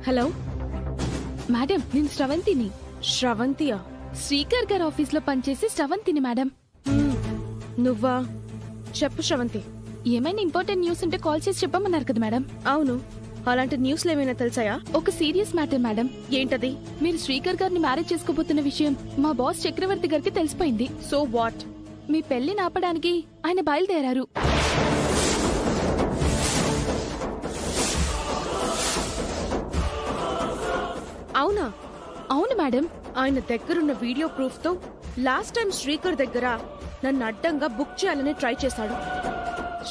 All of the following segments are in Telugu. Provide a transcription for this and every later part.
హలో మేడం, నేను శ్రవంతిని. శ్రవంతియా? శ్రీకర్ గారి ఆఫీస్ లో పనిచేసి శ్రవంతిని మేడం. నువ్వా? చెప్పు శ్రవంతి. ఏమైనా ఇంపార్టెంట్ న్యూస్ ఉంటే కాల్ చేసి చెప్పమన్నారు కదా మేడం. అవును, అలాంటి న్యూస్లు ఏమైనా తెలుసాయా? ఒక సీరియస్ మ్యాటర్ మేడం. ఏంటది? మీరు శ్రీకర్ గారిని మ్యారేజ్ చేసుకోబోతున్న విషయం మా బాస్ చక్రవర్తి గారికి తెలిసిపోయింది. So what? మీ పెళ్లిని ఆపడానికి ఆయన బయలుదేరారు. అవునా? అవును మేడం. ఆయన దగ్గరున్న వీడియో ప్రూఫ్ తో లాస్ట్ టైం శ్రీకర్ దగ్గర నన్ను అడ్డంగా బుక్ చేయాలని ట్రై చేశాడు.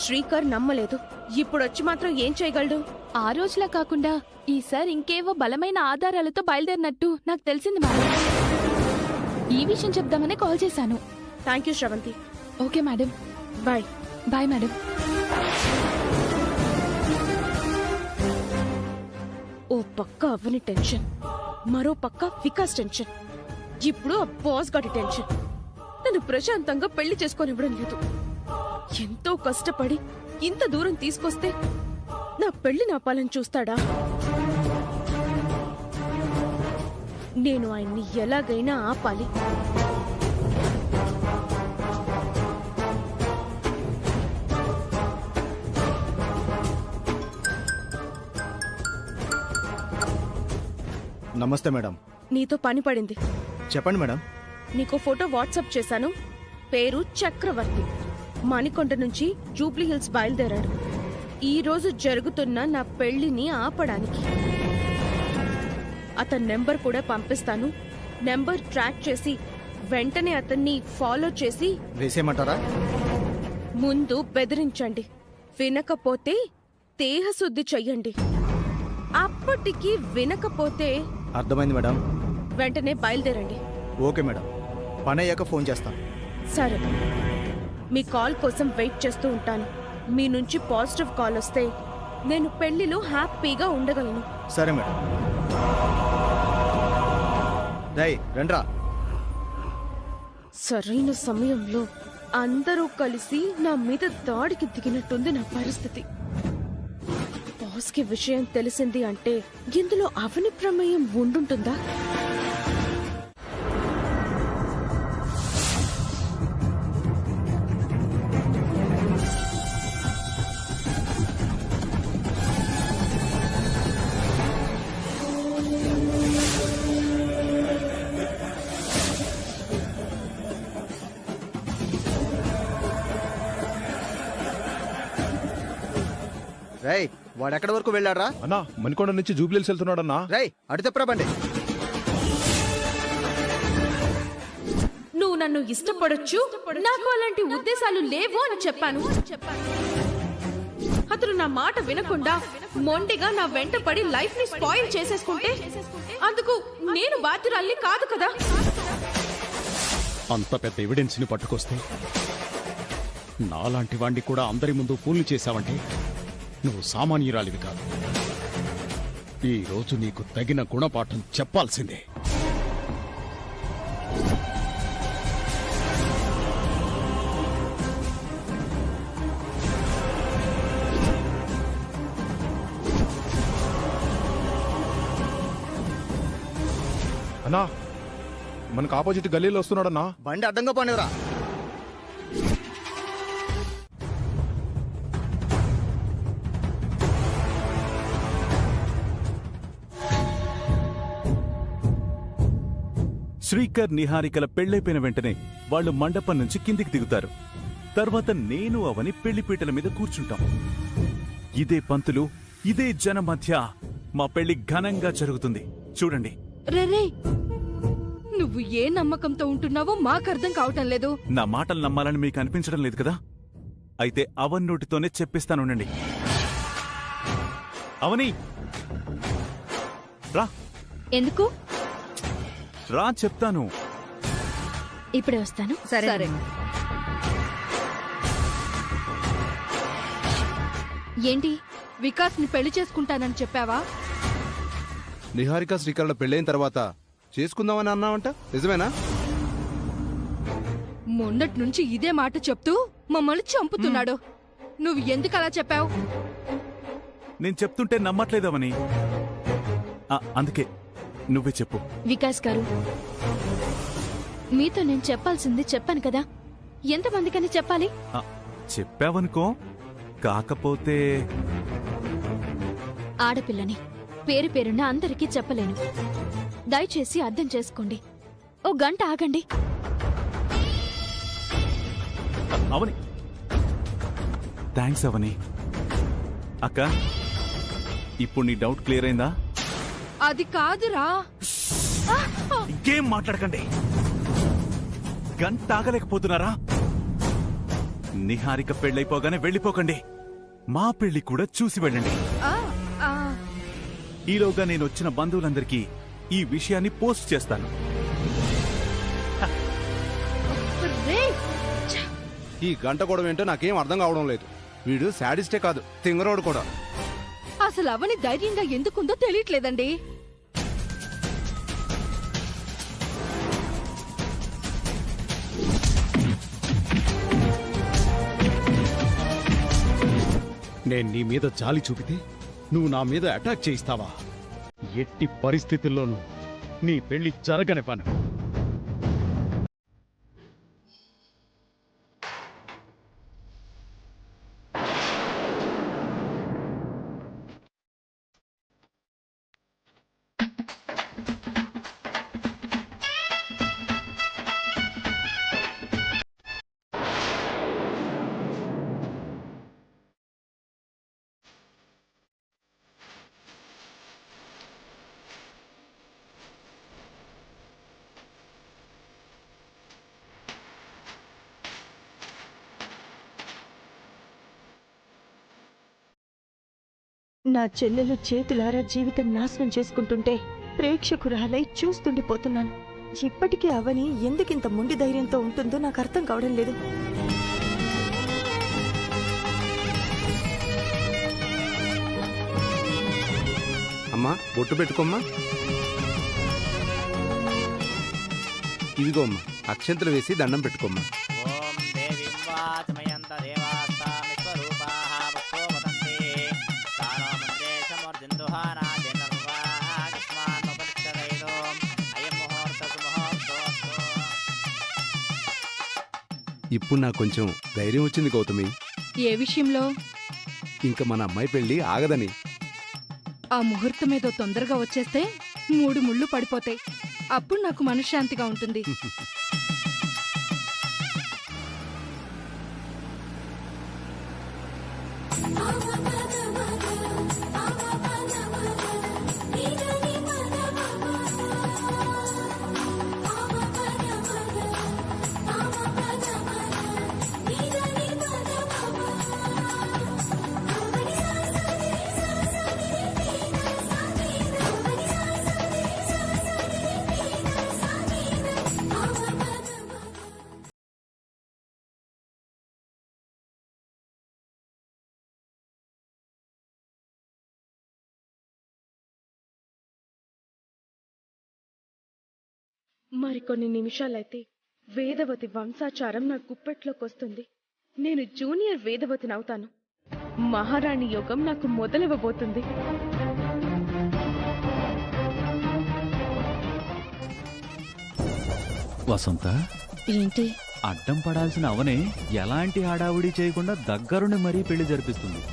శ్రీకర్ నమ్మలేదు. ఇప్పుడొచ్చి మాత్రం ఏం చేయగలడు? ఆ రోజులా కాకుండా ఈసారి ఇంకేవో బలమైన ఆధారాలతో బయలుదేరినట్టు నాకు తెలిసింది మేడం. ఈ విషయం చెప్దామని కాల్ చేశాను. Thank you Sravanthi. Okay madam. Bye. Bye madam. ఓ పక్క అవని టెన్షన్, మరో పక్క వికాస్ టెన్షన్, ఇప్పుడు ఆ బాస్ గారి టెన్షన్. నన్ను ప్రశాంతంగా పెళ్లి చేసుకొనివ్వడం లేదు. ఎంతో కష్టపడి ఇంత దూరం తీసుకొస్తే నా పెళ్లి నాపాలని చూస్తాడా? నేను ఆయన్ని ఎలాగైనా ఆపాలి. నమస్తే మేడం. నీతో పని పడింది. చెప్పండి మేడం. నీకో ఫోటో వాట్సాప్ చేశాను. పేరు చక్రవర్తి. మణికొండ నుంచి జూబ్లీ హిల్స్ బయలుదేరాడు. ఈ రోజు జరుగుతున్న నా పెళ్లిని ఆపడానికి. అతని నెంబర్ కూడా పంపిస్తాను. నెంబర్ ట్రాక్ చేసి వెంటనే అతన్ని ఫాలో చేసి వేసేయమంటారా? ముందు బెదిరించండి, వినకపోతే దేహశుద్ధి చెయ్యండి. అప్పటికి వినకపోతే అర్థమైంది మేడం. వెంటనే బయలుదేరండి. ఓకే మేడం, పని అయ్యాక ఫోన్ చేస్తాను. సరే, మీ కాల్ కోసం వెయిట్ చేస్తూ ఉంటాను. మీ నుంచి పాజిటివ్ కాల్ వస్తే నేను పెళ్లిలో హ్యాపీగా ఉండగలను. సరే మేడం. రై రండ్రా. సరైన సమయంలో అందరూ కలిసి నా మీద దాడికి దిగినట్టుంది నా పరిస్థితి. బాస్కి విషయం తెలిసింది అంటే ఇందులో అవని ప్రమేయం ఉండుంటుందా? రై వాడెక్కడి వరకు వెళ్ళాడ్రా? అన్నా మణికొండ నుంచి జూబ్లీహిల్స్ వెళ్తున్నాడన్నా. రై అటు చెప్పరా బండి. నువ్వు నన్ను ఇష్టపడొచ్చు, నాకు అలాంటి ఉద్దేశాలు లేవు అని చెప్పాను. అతను నా మాట వినకుండా మొండిగా నా వెంట పడి లైఫ్ ని స్పాయిల్ చేసేసుకుంటే అందుకు నేను బాధ్యురాల్ని కాదు కదా. అంత పెద్ద ఎవిడెన్స్ ని పట్టుకొస్తే నాలాంటి వాణ్ణి కూడా అందరి ముందు ఫూల్ని చేశావంటే నువ్వు సామాన్యురాలివి కాదు. ఈ రోజు నీకు తగిన గుణపాఠం చెప్పాల్సిందే. అన్నా మనకు ఆపోజిట్ గల్లీలో వస్తున్నాడన్నా. బండి అడ్డంగా పోనివరా. శ్రీకర్ నిహారికల పెళ్లైపోయిన వెంటనే వాళ్ళు మండపం నుంచి కిందికి దిగుతారు. తర్వాత నేను అవని పెళ్లిపీటల మీద కూర్చుంటాం. ఇదే పంతులు, ఇదే జన మధ్య మా పెళ్లి ఘనంగా జరుగుతుంది. చూడండి. రే, నువ్వు ఏ నమ్మకంతో ఉంటున్నావో మాకర్థం కావటం లేదు. నా మాటలు నమ్మాలని మీకు అనిపించడం లేదు కదా? అయితే అవన్ నోటితోనే చెప్పిస్తానుండండి. అవని రా. ఎందుకు? రా చెప్తాను. ఇప్పుడే వస్తాను. సరే. ఏంటి, వికాస్ ని పెళ్లి చేసుకుంటానని చెప్పావా? నిహారిక శ్రీకరణ పెళ్ళైన తర్వాత చేసుకుందామని అన్నావంట, నిజమేనా? మొన్నటి నుంచి ఇదే మాట చెప్తూ మమ్మల్ని చంపుతున్నాడు. నువ్వు ఎందుకు అలా చెప్పావు? నేను చెప్తుంటే నమ్మట్లేదవని. అందుకే నువ్వే చెప్పు. వికాస్ గారు, మీతో నేను చెప్పాల్సింది చెప్పాను కదా, ఎంతమందికని చెప్పాలి? చెప్పావనుకో, కాకపోతే ఆడపిల్లని పేరు పేరున అందరికీ చెప్పలేను. దయచేసి అర్థం చేసుకోండి. ఓ గంట ఆగండి. అవని, థ్యాంక్స్ అవని. అక్క, ఇప్పుడు నీ డౌట్ క్లియర్ అయిందా? అది కాదురా. ఇంకేం మాట్లాడకండి. గంట ఆగలేకపోతున్నారా? నిహారిక పెళ్ళైపోగానే వెళ్ళిపోకండి. మా పెళ్లి కూడా చూసి వెళ్ళండి. ఈలోగా నేను వచ్చిన బంధువులందరికీ ఈ విషయాన్ని పోస్ట్ చేస్తాను. ఈ గంట కూడా ఏంటో నాకేం అర్థం కావడం లేదు. వీడు శాడిస్టే కాదు, తింగరోడు కూడా. అసలు అవని ధైర్యంగా ఎందుకుందో తెలియట్లేదండి. నేను నీ మీద జాలి చూపితే నువ్వు నా మీద అటాక్ చేయిస్తావా? ఎట్టి పరిస్థితుల్లోనూ నీ పెళ్లి జరగనివ్వను. నా చెల్లెలు చేతులారా జీవితం నాశనం చేసుకుంటుంటే ప్రేక్షకురాలై చూస్తుండిపోతున్నాను. ఇప్పటికీ అవని ఎందుకింత మొండి ధైర్యంతో ఉంటుందో నాకు అర్థం కావడం లేదు. అమ్మా, బొట్టు పెట్టుకోమ్మా. ఇదిగోమ్మా, అక్షంతలు వేసి దండం పెట్టుకోమ్మా. ఇప్పుడు నాకు కొంచెం ధైర్యం వచ్చింది గౌతమి. ఏ విషయంలో? ఇంకా మన అమ్మాయి పెళ్లి ఆగదని. ఆ ముహూర్తం ఏదో తొందరగా వచ్చేస్తే 3 ముళ్ళు పడిపోతాయి. అప్పుడు నాకు మనశ్శాంతిగా ఉంటుంది. మరికొన్ని నిమిషాలైతే వేదవతి వంశాచారం నా గుప్పెట్లోకొస్తుంది. నేను జూనియర్ వేదవతినవుతాను. మహారాణి యోగం నాకు మొదలవ్వబోతుంది. వసంత, ఏంటి? అడ్డం పడాల్సిన అవనే ఎలాంటి హడావుడి చేయకుండా దగ్గరుండి మరీ పెళ్లి జరిపిస్తుంది.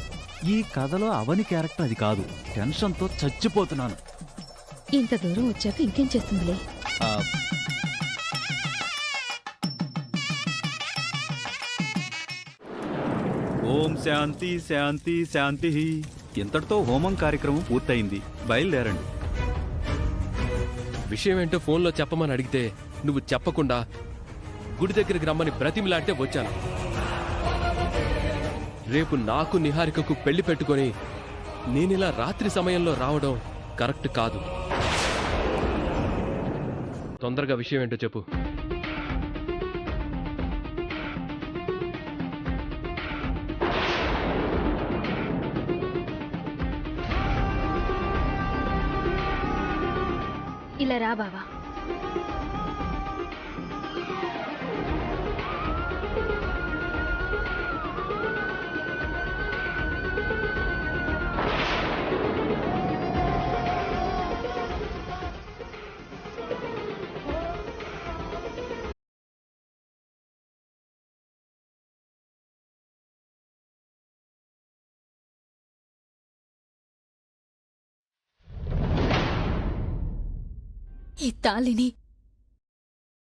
ఈ కథలో అవని క్యారెక్టర్ అది కాదు. టెన్షన్తో చచ్చిపోతున్నాను. ఇంత దూరం వచ్చాక ఇంకేం చేస్తుందిలే. ఓం శాంతి శాంతి శాంతి. ఇంతటితో హోమం కార్యక్రమం పూర్తయింది. బయలుదేరండి. విషయం ఏంటో ఫోన్లో చెప్పమని అడిగితే నువ్వు చెప్పకుండా గుడి దగ్గరికి రమ్మని బ్రతిమిలాంటే వచ్చాను. రేపు నాకు నిహారికకు పెళ్లి పెట్టుకొని నేనిలా రాత్రి సమయంలో రావడం కరెక్ట్ కాదు. తొందరగా విషయం ఏంటో చెప్పు. ఇలా రా బావా. ఈ తాళిని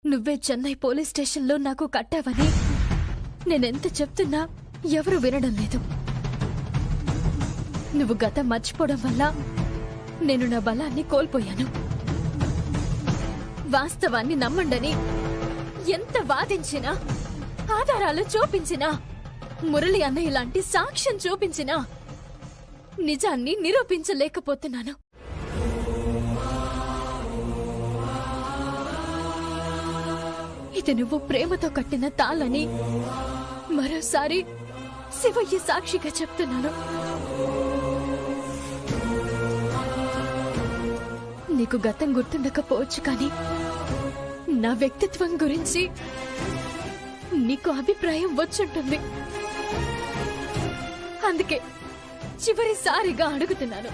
నువ్వే చెన్నై పోలీస్ స్టేషన్లో నాకు కట్టావని నేనెంత చెప్తున్నా ఎవరు వినడం లేదు. నువ్వు గతం మర్చిపోవడం వల్ల నేను నా బలాన్ని కోల్పోయాను. వాస్తవాన్ని నమ్మండని ఎంత వాదించినా, ఆధారాలు చూపించినా, మురళి అన్నయ్య లాంటి సాక్ష్యం చూపించినా నిజాన్ని నిరూపించలేకపోతున్నాను. ఇది నువ్వు ప్రేమతో కట్టిన తాళని మరోసారి శివయ్య సాక్షిగా చెప్తున్నాను. నీకు గతం గుర్తుండకపోవచ్చు, కానీ నా వ్యక్తిత్వం గురించి నీకు అభిప్రాయం వచ్చుంటుంది. అందుకే చివరిసారిగా అడుగుతున్నాను,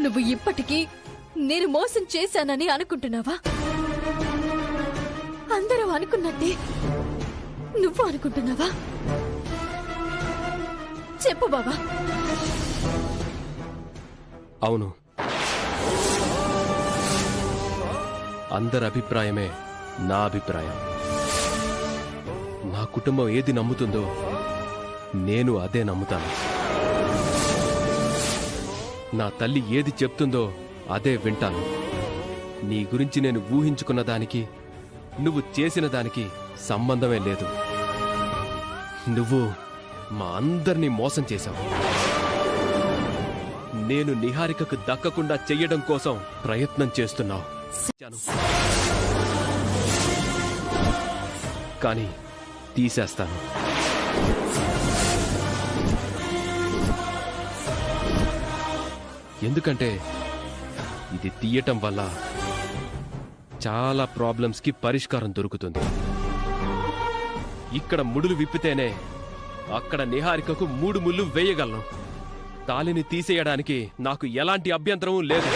నువ్వు ఇప్పటికీ నేను మోసం చేశానని అనుకుంటున్నావా? అందరూ అనుకున్నట్టే నువ్వు అనుకుంటున్నావా? చెప్పు బావా. అవును, అందరి అభిప్రాయమే నా అభిప్రాయం. నా కుటుంబం ఏది నమ్ముతుందో నేను అదే నమ్ముతాను. నా తల్లి ఏది చెప్తుందో అదే వింటాను. నీ గురించి నేను ఊహించుకున్న దానికి నువ్వు చేసిన దానికి సంబంధమే లేదు. నువ్వు మా అందర్నీ మోసం చేశావు. నేను నిహారికకు దక్కకుండా చెయ్యడం కోసం ప్రయత్నం చేస్తున్నావు. కానీ తీసేస్తాను. ఎందుకంటే ఇది తీయటం వల్ల చాలా ప్రాబ్లమ్స్ కి పరిష్కారం దొరుకుతుంది. ఇక్కడ ముడులు విప్పితేనే అక్కడ నిహారికకు 3 ముళ్ళు వేయగలను. తాళిని తీసేయడానికి నాకు ఎలాంటి అభ్యంతరం లేదు.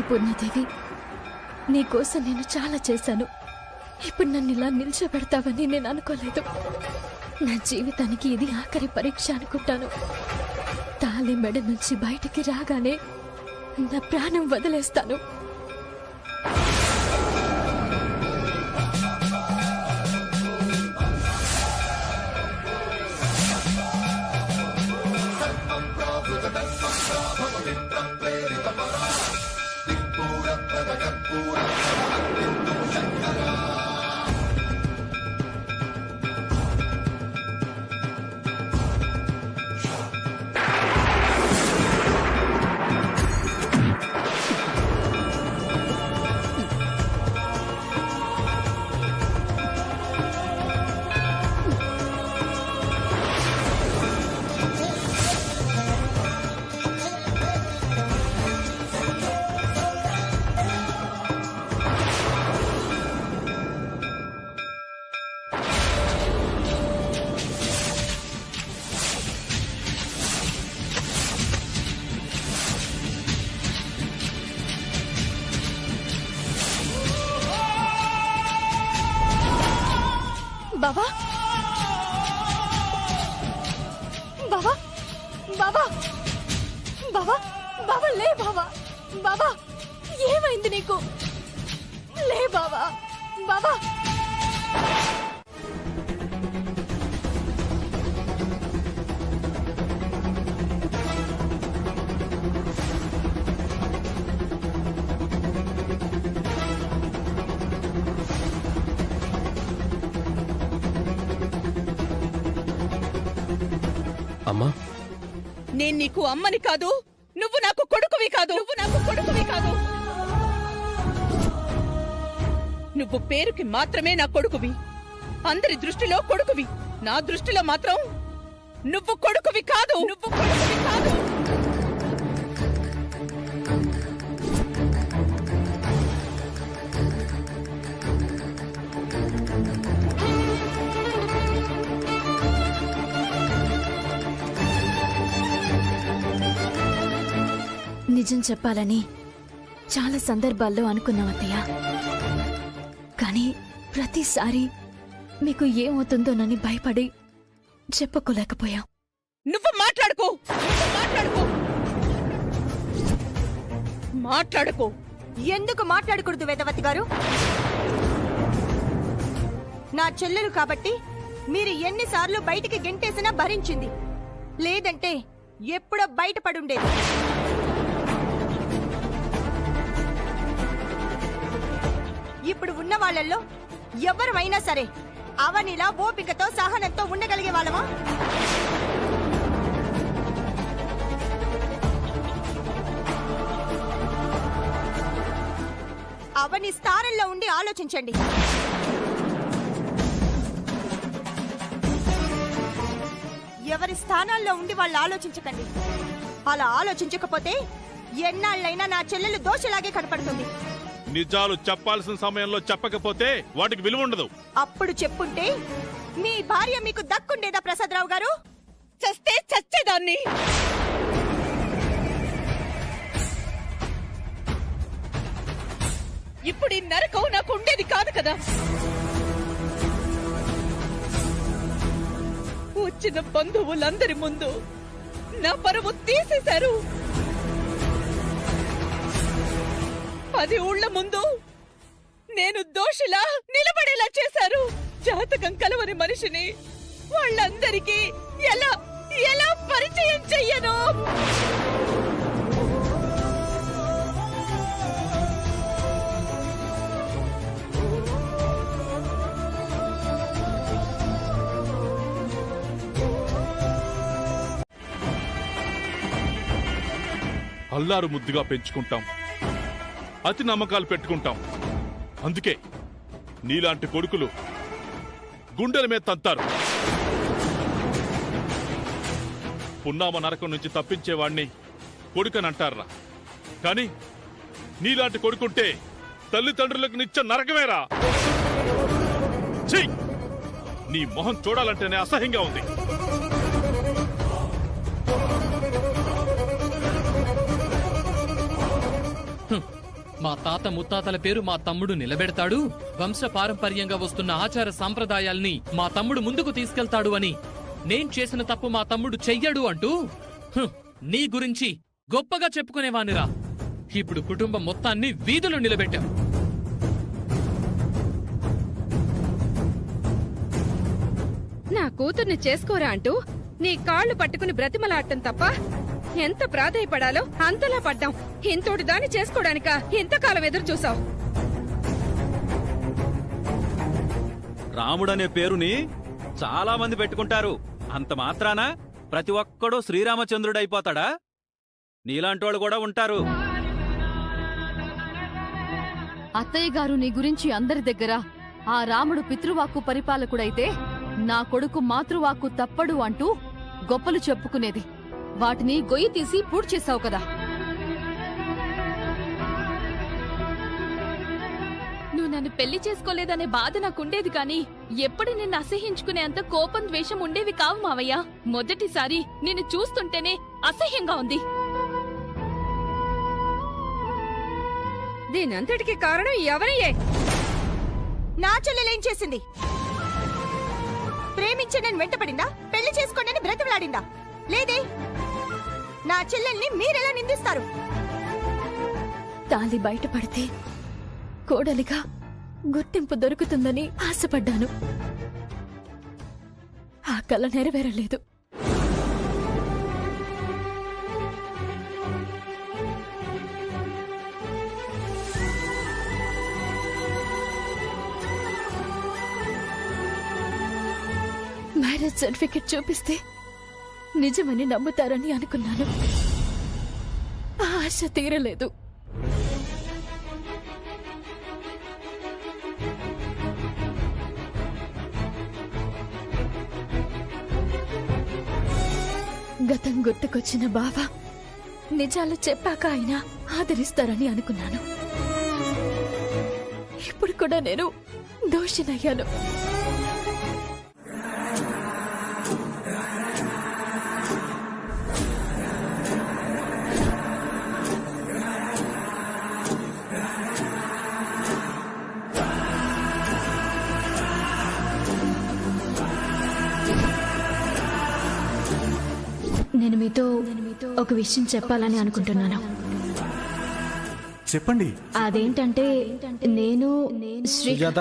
పూర్ణదేవి, నీకోసం నేను చాలా చేశాను. ఇప్పుడు నన్ను ఇలా నిల్చోబెడతావని నేను అనుకోలేదు. నా జీవితానికి ఇది ఆఖరి పరీక్ష అనుకుంటాను. తాళి మెడ నుంచి బయటికి రాగానే నా ప్రాణం వదిలేస్తాను. బావా, బావా, బావా, బావా, బావా, లే బావా, బావా, ఏమైంది నీకు? లే బావా, బావా. అమ్మా, నేను నీకు అమ్మని కాదు, నువ్వు నాకు కొడుకువి కాదు, నువ్వు పేరుకి మాత్రమే నా కొడుకువి. అందరి దృష్టిలో కొడుకువి, నా దృష్టిలో మాత్రం నువ్వు కొడుకువి కాదు. నిజం చెప్పాలని చాలా సందర్భాల్లో అనుకున్నాం అత్తయ్య. కానీ ప్రతిసారి మీకు ఏమవుతుందోనని భయపడి చెప్పుకోలేకపోయాం. నువ్వు మాట్లాడుకో. ఎందుకు మాట్లాడకూడదు వేదవతి గారు? నా చెల్లెలు కాబట్టి మీరు ఎన్నిసార్లు బయటికి గెంటేసినా భరించింది, లేదంటే ఎప్పుడో బయటపడుండేది. ఇప్పుడు ఉన్న వాళ్ళల్లో ఎవరైనా సరే అవనిలా ఓపికతో సహనంతో ఉండగలిగే వాళ్ళమా? అవని స్థానంలో ఉండి ఆలోచించండి. ఎవరి స్థానాల్లో ఉండి వాళ్ళు ఆలోచించకండి. అలా ఆలోచించకపోతే ఎన్నాళ్ళైనా నా చెల్లెలు దోషలాగే కనపడుతుంది. నిజాలు చెప్పాల్సిన సమయంలో చెప్పకపోతే వాటికి విలువ ఉండదు. అప్పుడు చెప్పుంటే మీ భార్య మీకు దక్కుండేదా ప్రసాదరావు గారు? చస్తే చచ్చేదాన్ని. ఇప్పుడు ఈ నరకం నాకు ఉండేది కాదు కదా. వచ్చిన బంధువులందరి ముందు నా పరువు తీసేశారు. 10 ఊళ్ళ ముందు నేను దోషిలా నిలబడేలా చేశారు. జాతకం కలవని మనిషిని వాళ్ళందరికీ ఎలా ఎలా పరిచయం చెయ్యను? అల్లారు ముద్దుగా పెంచుకుంటాం, అతి నమ్మకాలు పెట్టుకుంటాం. అందుకే నీలాంటి కొడుకులు గుండెల మీద తంతారు. పున్నామ నరకం నుంచి తప్పించేవాణ్ణి కొడుకనంటారా? కాని నీలాంటి కొడుకుంటే తల్లిదండ్రులకు నిత్య నరకమేరా. ఛీ! నీ మొహం చూడాలంటేనే అసహ్యంగా ఉంది. మా తాత ముత్తాతల పేరు మా తమ్ముడు నిలబెడతాడు, వంశ పారంపర్యంగా వస్తున్న ఆచార సాంప్రదాయాల్ని మా తమ్ముడు ముందుకు తీసుకెళ్తాడు అని నేను చేసిన తప్పు మా తమ్ముడు చెయ్యడు అంటూ నీ గురించి గొప్పగా చెప్పుకునేవానిరా. ఇప్పుడు కుటుంబం మొత్తాన్ని వీధులు నిలబెట్టాం. నా కూతుర్ని చేసుకోరా అంటూ నీ కాళ్లు పట్టుకుని బ్రతిమలాడటం తప్ప ఎంత ప్రాధాయపడాలో అంతలా పడ్డాం. ఇంతోటి దాన్ని చేసుకోవడానిక ఎంతకాలం ఎదురు చూసావు? రాముడనే పేరుని చాలా మంది పెట్టుకుంటారు. అంత మాత్రాన ప్రతి ఒక్కడూ శ్రీరామచంద్రుడైపోతాడా? నీలాంటోళ్ళు కూడా ఉంటారు. అత్తయ్య గారు నీ గురించి అందరి దగ్గర ఆ రాముడు పితృవాక్కు పరిపాలకుడైతే నా కొడుకు మాతృవాక్కు తప్పడు అంటూ గొప్పలు చెప్పుకునేది. వాటిని గొయ్యి తీసి పూడ్చి చేసావు కదా. నువ్వు నన్ను పెళ్లి చేసుకోలేదనే బాధ నాకుండేది, కానీ ఎప్పుడు నిన్ను అసహ్యించుకునేంత కోపం ద్వేషం ఉండేవి కావు మావయ్య. మొదటిసారి నిన్ను చూస్తుంటేనే అసహ్యంగా ఉంది. దీనంతటికి కారణం ఎవరయ్యే? నా చెల్లెలేం చేసింది? ప్రేమించి నేను వెంటపడిందా? పెళ్లి చేసుకోండి బ్రతిమలాడిందా? లేదే. నా చెల్లెల్ని మీరెలా నిందిస్తారు? తాళి బయటపడితే కోడలిగా గుర్తింపు దొరుకుతుందని ఆశపడ్డాను. ఆ కల నెరవేరలేదు. మ్యారేజ్ సర్టిఫికెట్ చూపిస్తే నిజమని నమ్ముతారని అనుకున్నాను. ఆ ఆశ తీరలేదు. గతం గుర్తుకొచ్చిన బావ నిజాలు చెప్పాక ఆయన ఆదరిస్తారని అనుకున్నాను. ఇప్పుడు కూడా నేను దోషినయ్యాను. నేను మీతో ఒక విషయం చెప్పాలని అనుకుంటున్నాను. చెప్పండి. అదేంటంటే నేను సుజాత,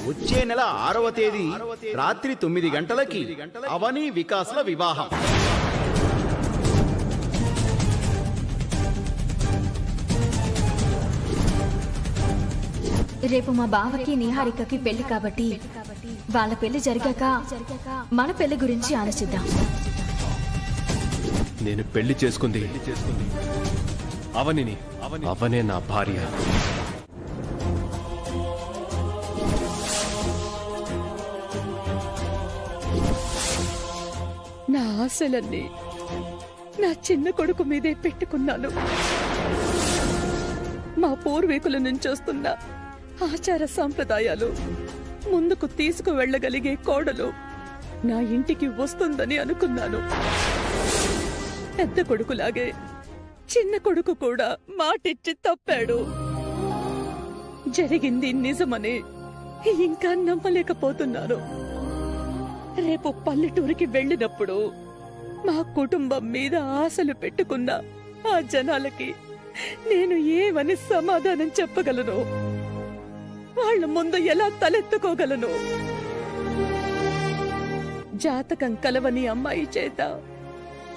వచ్చే నెల 6వ తేదీ రాత్రి 9 గంటలకి అవని వికాస్ల వివాహం. రేపు మా బావకి నిహారికకి పెళ్లి కాబట్టి వాళ్ళ పెళ్లి జరిగాక మన పెళ్లి గురించి ఆలోచిద్దాం. నేను పెళ్లి చేసుకుంది అవనిని. అవనే నా భార్య. నా ఆశలన్నీ నా చిన్న కొడుకు మీదే పెట్టుకున్నాను. మా పూర్వీకుల నుంచి వస్తున్న ఆచార సంప్రదాయాలు ముందుకు తీసుకువెళ్లగలిగే కోడలు నా ఇంటికి వస్తుందని అనుకున్నాను. పెద్ద కొడుకులాగే చిన్న కొడుకు కూడా మాటిచ్చి తప్పాడు. జరిగింది నిజమని ఇంకా నమ్మలేకపోతున్నాను. రేపు పల్లెటూరికి వెళ్ళినప్పుడు మా కుటుంబం మీద ఆశలు పెట్టుకున్న ఆ జనాలకి నేను ఏమని సమాధానం చెప్పగలను? వాళ్ళ ముందు ఎలా తలెత్తుకోగలను? జాతకం కలవని అమ్మాయి చేత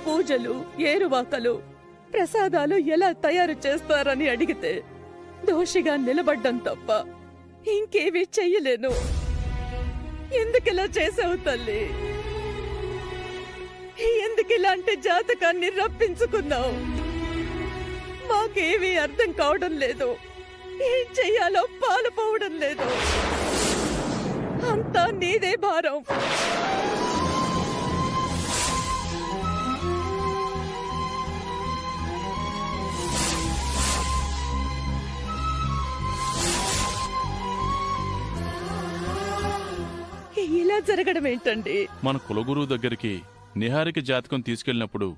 పూజలు, ఏరువాకలు, ప్రసాదాలు ఎలా తయారు చేస్తారని అడిగితే దోషిగా నిలబడ్డం తప్ప ఇంకేమీ చెయ్యలేను. ఎందుకిలా చేసావు తల్లి? ఎందుకిలాంటి జాతకాన్ని రప్పించుకున్నావు? మాకేమీ అర్థం కావడం లేదు. ఏం చెయ్యాలో పాలుపోవడం లేదు. అంతా నీదే భారం. ఇలా జరగడం ఏంటండి? మన కులగురువు దగ్గరికి నిహారిక జాతకం తీసుకెళ్లినప్పుడు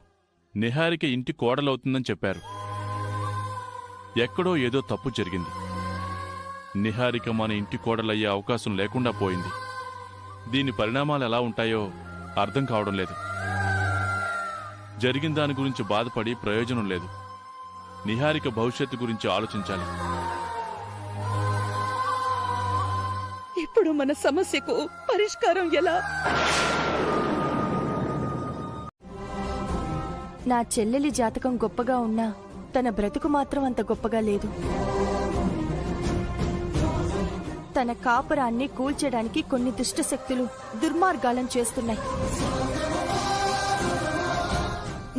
నిహారిక ఇంటి కోడలవుతుందని చెప్పారు. ఎక్కడో ఏదో తప్పు జరిగింది. నిహారిక మన ఇంటి కోడలయ్యే అవకాశం లేకుండా పోయింది. దీని పరిణామాలు ఎలా ఉంటాయో అర్థం కావడం లేదు. జరిగిన దాని గురించి బాధపడి ప్రయోజనం లేదు. నిహారిక భవిష్యత్తు గురించి ఆలోచించాలి. ఇప్పుడు మన సమస్యకు పరిష్కారం ఎలా? నా చెల్లెలి జాతకం గొప్పగా ఉన్నా తన బ్రతుకు మాత్రం అంత గొప్పగా లేదు. తన కాపురాన్ని కూల్చడానికి కొన్ని దుష్టశక్తులు దుర్మార్గాలను చేస్తున్నాయి.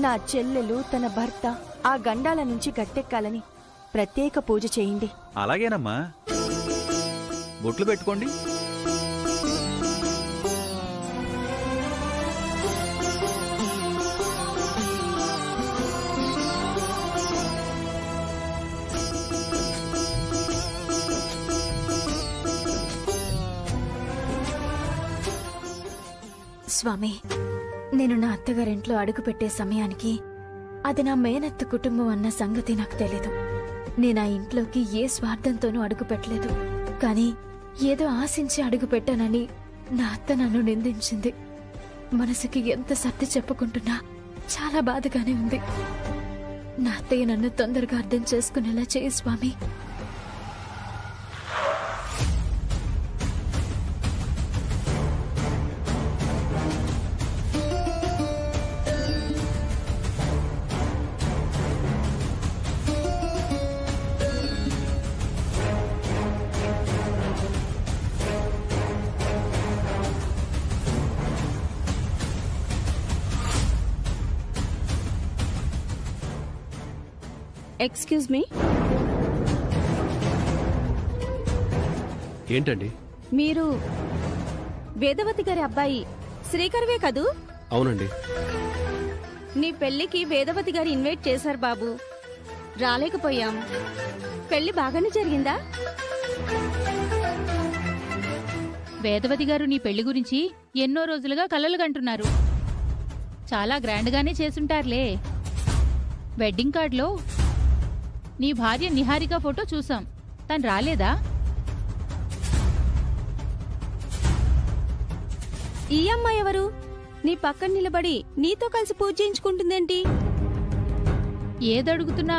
నా చెల్లెలు, తన భర్త ఆ గండాల నుంచి గట్టెక్కాలని ప్రత్యేక పూజ చేయండి. అలాగేనమ్మా, బొట్లు పెట్టుకోండి. స్వామి, నేను నా అత్తగారింట్లో అడుగుపెట్టే సమయానికి అది నా మేనత్త కుటుంబం అన్న సంగతి నాకు తెలీదు. నేను ఆ ఇంట్లోకి ఏ స్వార్థంతోనూ అడుగుపెట్టలేదు. కానీ ఏదో ఆశించి అడుగుపెట్టానని నా అత్త నన్ను నిందించింది. మనసుకి ఎంత సర్ది చెప్పుకుంటున్నా చాలా బాధగానే ఉంది. నా అత్తయ్య నన్ను తొందరగా అర్థం చేసుకునేలా చేయి స్వామి. Excuse me. ఏంటండి? మీరు వేదవతి గారి అబ్బాయి శ్రీకర్వే కదూ? అవునండి. నీ పెళ్లికి వేదవతి గారు ఇన్వైట్ చేశారు బాబు, రాలేకపోయాం. పెళ్లి బాగానే జరిగిందా? వేదవతి గారు నీ పెళ్లి గురించి ఎన్నో రోజులుగా కలలు కంటున్నారు. చాలా గ్రాండ్గానే చేసుంటారులే. వెడ్డింగ్ కార్డులో నీ భార్య నిహారిక ఫోటో చూసాం. తను రాలేదా? ఈ అమ్మాయి ఎవరు? నీ పక్కన నిలబడి నీతో కలిసి పూజ చేయించుకుంటుందేంటి? ఏదడుగుతున్నా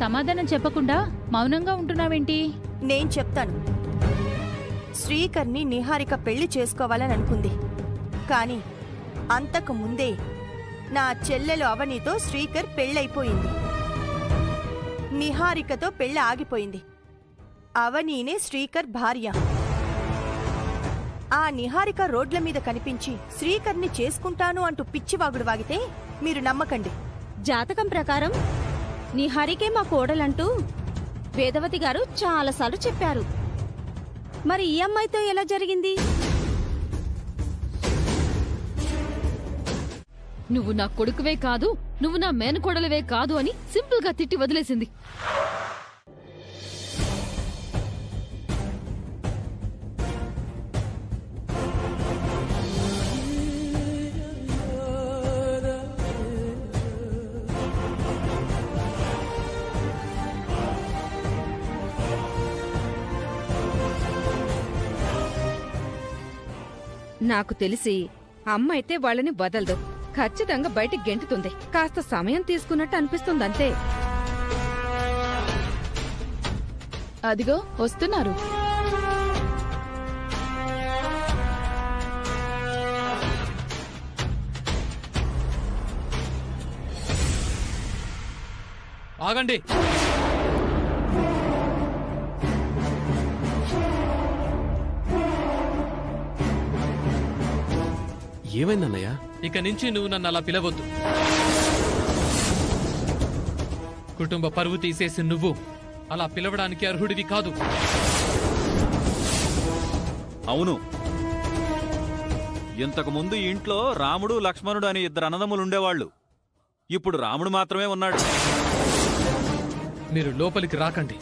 సమాధానం చెప్పకుండా మౌనంగా ఉంటున్నావేంటి? నేను చెప్తాను. శ్రీకర్ని నిహారిక పెళ్లి చేసుకోవాలని అనుకుంది. కానీ అంతకు ముందే నా చెల్లెలు అవనితో శ్రీకర్ పెళ్ళైపోయింది. నిహారికతో పెళ్లి ఆగిపోయింది. అవనీనే శ్రీకర్ భార్య. ఆ నిహారిక రోడ్ల మీద కనిపించి శ్రీకర్ని చేసుకుంటాను అంటూ పిచ్చివాగుడు వాగితే మీరు నమ్మకండి. జాతకం ప్రకారం నిహారికే మా కోడలంటూ వేదవతి గారు చాలాసార్లు చెప్పారు. మరి ఈ అమ్మాయితో ఎలా జరిగింది? నువ్వు నా కొడుకువే కాదు, నువ్వు నా మేనకోడలవే కాదు అని సింపుల్ గా తిట్టి వదిలేసింది. నాకు తెలిసి అమ్మ అయితే వాళ్ళని వదలదు. ఖచ్చితంగా బయటికి గెంటుతుంది. కాస్త సమయం తీసుకున్నట్టు అనిపిస్తుంది అంతే. అదిగో వస్తున్నారు. ఆగండి. ఏమైందన్నయ్య? ఇక నుంచి నువ్వు నన్ను అలా పిలవద్దు. కుటుంబ పరువు తీసేసి నువ్వు అలా పిలవడానికి అర్హుడివి కాదు. అవును, ఇంతకు ముందు ఇంట్లో రాముడు లక్ష్మణుడు అని ఇద్దరు అన్నదమ్ములుండేవాళ్లు. ఇప్పుడు రాముడు మాత్రమే ఉన్నాడు. మీరు లోపలికి రాకండి.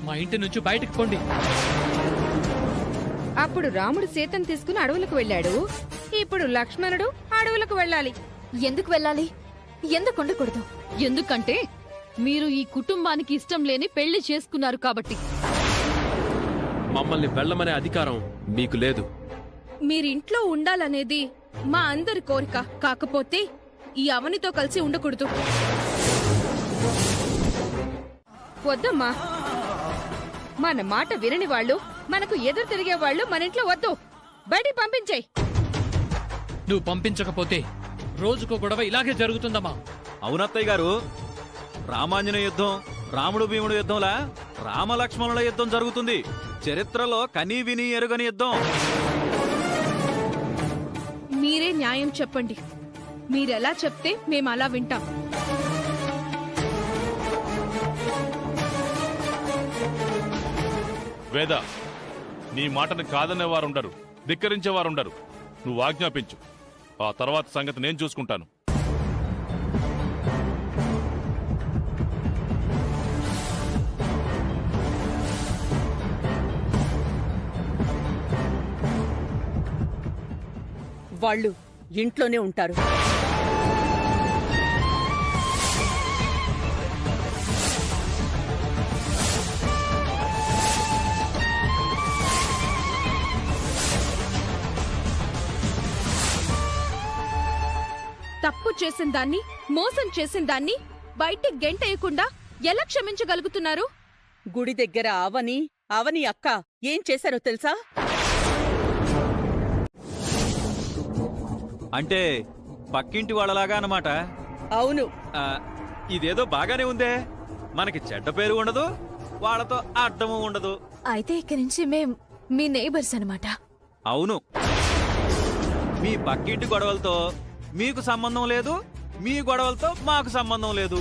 మా ఇంటి నుంచి బయటకు పోండి. అప్పుడు రాముడు సీతను తీసుకుని అడవులకు వెళ్ళాడు. ఇప్పుడు లక్ష్మణుడు అడవులకు వెళ్ళాలి. ఎందుకు వెళ్ళాలి? ఎందుకు ఉండకూడదు? ఎందుకంటే మీరు ఈ కుటుంబానికి ఇష్టం లేని పెళ్లి చేసుకున్నారు కాబట్టి. మమ్మల్ని వెళ్ళమనే అధికారం మీకు లేదు. మీరింట్లో ఉండాలనేది మా అందరి కోరిక. కాకపోతే ఈ అవనితో కలిసి ఉండకూడదు. వద్దమ్మా, మన మాట వినని వాళ్ళు, మనకు ఎదురు తిరిగే వాళ్ళు మన ఇంట్లో వద్దు. బయటికి పంపించేయ్. నువ్వు పంపించకపోతే రోజుకో గొడవ ఇలాగే జరుగుతుందమ్మా. అవునత్తయ్య గారు, రామాంజనేయ యుద్ధం, రాముడు భీముడు యుద్ధంలా రామలక్ష్మణుల యుద్ధం జరుగుతుంది. చరిత్రలో కనీ విని ఎరుగని యుద్ధం. మీరే న్యాయం చెప్పండి. మీరెలా చెప్తే మేము అలా వింటాం. వేద, నీ మాటను కాదనేవారుండరు, ధిక్కరించేవారుండరు. నువ్వు ఆజ్ఞాపించు. ఆ తర్వాత సంగతి నేను చూసుకుంటాను. వాళ్ళు ఇంట్లోనే ఉంటారు. తప్పు చేసిన దాన్ని, మోసం చేసిన దాన్ని బయటికి గెంటేయకుండా ఎలా క్షమించగలుగుతున్నారు? గుడి దగ్గర అవని అక్క ఏం చేశారో తెలుసా? అంటే పక్కింటి వాళ్ళలాగా అన్నమాట. అవును. ఇదేదో బాగానే ఉందే. మనకి చెడ్డ పేరు ఉండదు, వాళ్ళతో అడ్డము ఉండదు. అయితే ఇక్కడి నుంచి మేం మీ నైబర్స్ అన్నమాట. అవును, మీ పక్కింటి గొడవలతో మీకు సంబంధం లేదు, మీ గొడవలతో మాకు సంబంధం లేదు.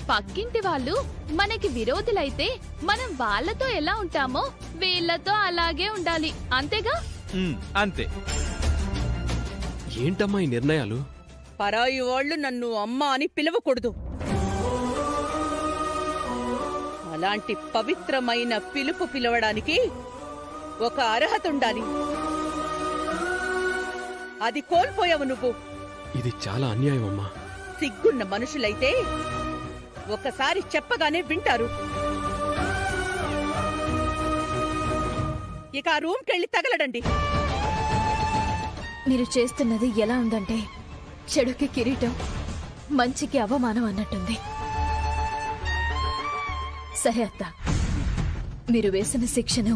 పక్కింటి వాళ్ళు మనకి విరోధులైతే మనం వాళ్ళతో ఎలా ఉంటామో వీళ్ళతో అలాగే ఉండాలి, అంతేగా? అంతే. ఏంటమ్మా ఈ నిర్ణయాలు? పరాయి వాళ్ళు నన్ను అమ్మ అని పిలవకూడదు. అలాంటి పవిత్రమైన పిలుపు పిలవడానికి ఒక అర్హత ఉండాలి. అది కోల్పోయావు నువ్వు. ఇది చాలా అన్యాయం అమ్మా. సిగ్గున్న మనుషులైతే ఒకసారి చెప్పగానే వింటారు. ఇక ఆ రూమ్కెళ్ళి తగలడండి. మీరు చేస్తున్నది ఎలా ఉందంటే చెడుకి కిరీటం, మంచికి అవమానం అన్నట్టుంది. సరే అత్త, మీరు వేసిన శిక్షను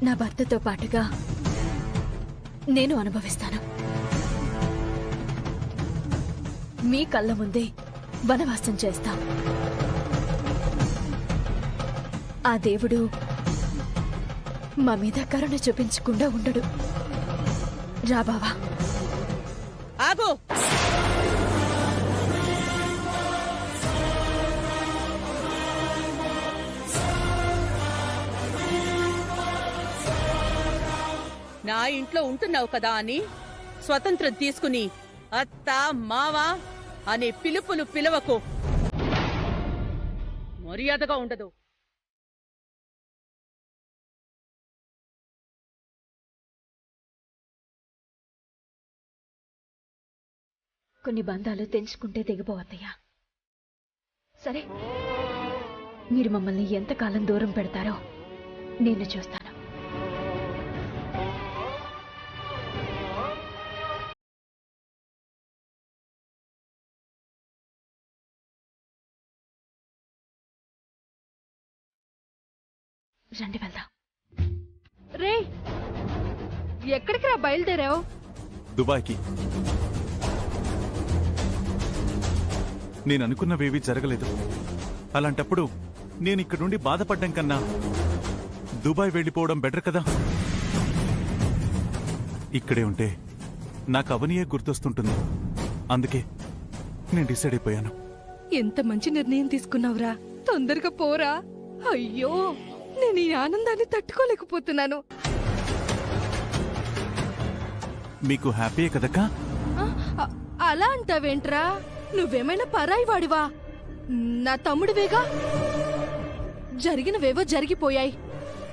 నా భర్తతో పాటుగా నేను అనుభవిస్తాను. మీ కళ్ళ ముందే వనవాసం చేస్తాం. ఆ దేవుడు మా మీద కరుణ చూపించకుండా ఉండడు. రా బావా. ఆగో. నా ఇంట్లో ఉంటున్నావు కదా అని స్వతంత్రం తీసుకుని అత్త మావా అనే పిలుపులు పిలవకు. మర్యాదగా ఉండదు. కొన్ని బంధాలు తెంచుకుంటే తెగిపోవద్దయ్యా. సరే, మీరు మమ్మల్ని ఎంతకాలం దూరం పెడతారో నేను చూస్తాను. రండి వెళ్దాం. రే, ఎక్కడికి రా బయలుదేరావు? దుబాయ్కి. నేను అనుకున్నవేవీ జరగలేదు. అలాంటప్పుడు నేను ఇక్కడ నుండి బాధపడ్డం కన్నా దుబాయ్ వెళ్ళిపోవడం బెటర్ కదా. ఇక్కడే ఉంటే నాకు అవనియే గుర్తొస్తుంటుంది. అందుకే నేను డిసైడ్ అయిపోయాను. ఎంత మంచి నిర్ణయం తీసుకున్నావురా. తొందరగా పోరా. అయ్యో, నేను ఈ ఆనందాన్ని తట్టుకోలేకపోతున్నాను. మీకు హ్యాపీయే కదక్కా? అలా అంటావేంట్రా? నువ్వేమైనా పరాయి వాడివా? నా తమ్ముడివేగా. జరిగినవేవో జరిగిపోయాయి.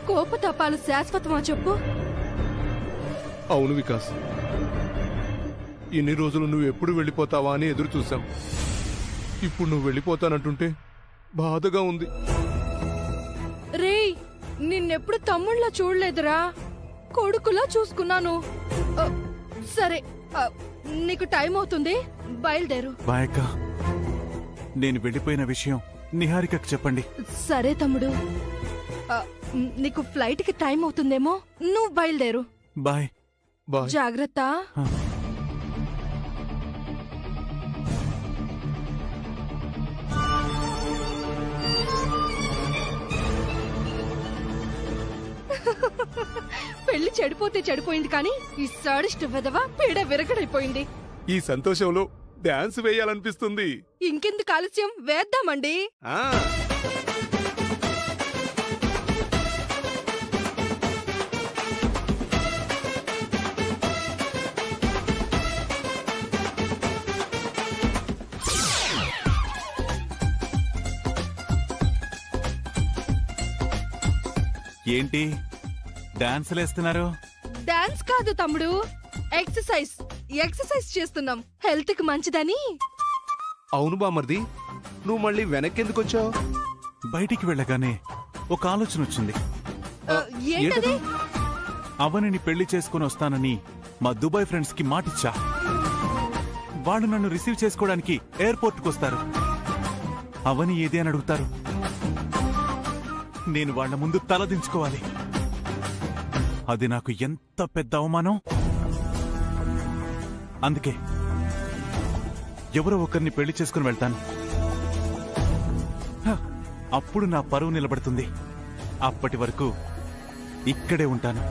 కోపతాపాలు శాశ్వతమా చెప్పు? అవును వికాస్, ఇన్ని రోజులు నువ్వు ఎప్పుడు వెళ్ళిపోతావా అని ఎదురు చూశాం. ఇప్పుడు నువ్వు వెళ్ళిపోతానంటుంటే బాధగా ఉంది. రేయ్, నిన్నెప్పుడు తమ్ముళ్ళ చూడలేదురా. కొడుకులా చూసుకున్నాను. సరే, నీకు టైం అవుతుంది, బయలుదేరు. బాయక్క, నేను వెళ్ళిపోయిన విషయం నిహారికకు చెప్పండి. సరే తమ్ముడు, నీకు ఫ్లైట్ కి టైం అవుతుందేమో, నువ్వు బయలుదేరు. బాయ్. బాయ్. జాగ్రత్త. పెళ్లి చెడిపోతే చెడిపోయింది కానీ ఈ సాడిస్ట్ వెధవ పీడ విరగడైపోయింది. ఈ సంతోషంలో డాన్స్ వేయాలనిపిస్తుంది. ఇంకెందుకు ఆలస్యం, వేద్దామండి. ఏంటి డాన్సులేస్తున్నారు? డాన్స్ కాదు తమ్ముడు, ఎక్సర్సైజ్ చేస్తున్నాం, హెల్త్ కి మంచిదని. అవును బామర్ది, నువ్వు మళ్ళీ వెనక్కెందుకు వచ్చావు? బయటికి వెళ్ళగానే ఒక ఆలోచన వచ్చింది. ఏంటది? అవనిని పెళ్లి చేసుకుని వస్తానని మా దుబాయ్ ఫ్రెండ్స్ కి మాటిచ్చా. వాళ్ళు నన్ను రిసీవ్ చేసుకోవడానికి ఎయిర్పోర్ట్కి వస్తారు. అవని ఏది అని అడుగుతారు. నేను వాళ్ల ముందు తలదించుకోవాలి. అది నాకు ఎంత పెద్ద అవమానం. అందుకే ఎవరో ఒకరిని పెళ్లి చేసుకుని వెళ్తాను. అప్పుడు నా పరువు నిలబడుతుంది. అప్పటి వరకు ఇక్కడే ఉంటాను.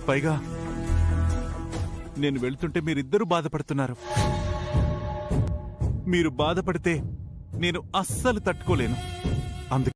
పైగా నేను వెళ్తుంటే మీరిద్దరూ బాధపడుతున్నారు. మీరు బాధపడితే నేను అస్సలు తట్టుకోలేను. అందుకే